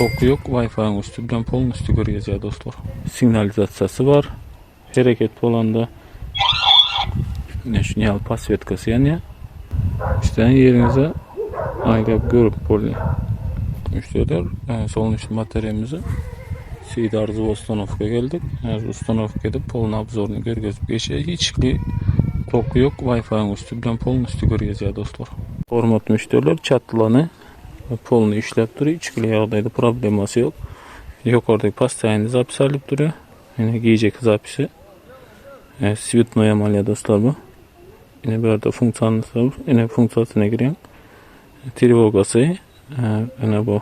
Toku yok. Wi-Fi'nin üstü bilen polun üstü görüyoruz ya dostlar. Signalizasyası var. Hareket polanda National pasvetkası yani. İşte yerinize ayrılıp görüp poli. Müşteriler solunuşlu materyalimizi Sidarızı Ustanovka geldik. Ustanovka'da polun abzorunu görüyoruz. Hiçbir toku yok. Wi-Fi'nin üstü bilen polun üstü görüyoruz ya dostlar. Format müşteriler çatılanı polunu işlep duruyor. İçkili yağdaydı probleması yok. Yukarıdaki pastayını zapis alıp duruyor. Yine giyecek zapisi. Sivitno yamalya dostlar bu. Yine böyle fonksiyonlusu var. Yine fonksiyonuna giren trivogası. Yine bu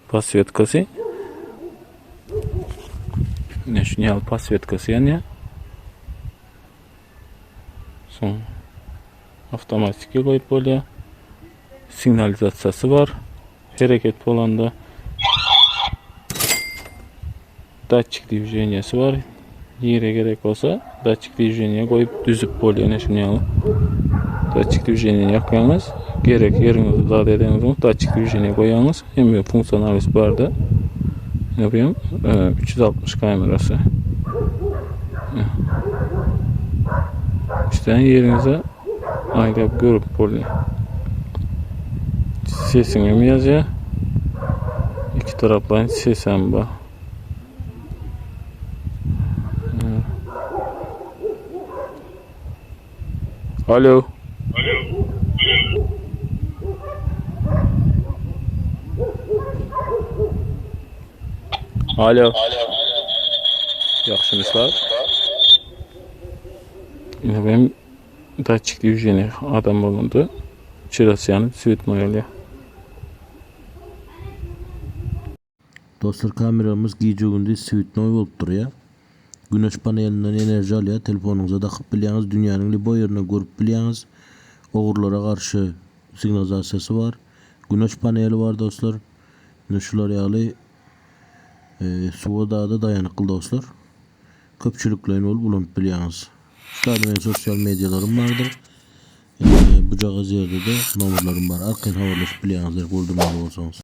pasvetkası. National pasvetkası yani. Son avtomatik koyup böyle signalizasyası var. Hareket polanda datçik divizyoniyası var. Yere gerek olsa datçik divizyoniye koyup düzüp böyle national datçik divizyoniye yakıyorsunuz. Gerek yerinizi zade edeniz datçik divizyoniye koyuyorsunuz. Hem bir fonksiyonelist barda yapıyorum. 360 kamerası. İşte yerinize ayrılıp görüp böyle sesini mi yazıyor? İki taraftan sesem var. Alo. Alo. Yaxşımısınızlar? Yine benim datçik divizyonu adam bulundu. Çırasyanı Sivitno yamalya. Dostlar kameramız giyeceğinde Sivitno olup duruyor. Güneş panelinden enerji alıyor. Telefonunuza takıp biliyorsunuz. Dünyanın bu yerine görüp biliyorsunuz. Oğurlara karşı signalizasyası var. Güneş paneli var dostlar. Şular yağlı suya da dayanıklı dostlar. Köpçülüklerin olup bulunup biliyorsunuz. Benim sosyal medyalarım vardır. Bu cağız yerde de numaralarım var. Arkayın havalaşıp biliyorsunuz. Buldurmalı olsanız.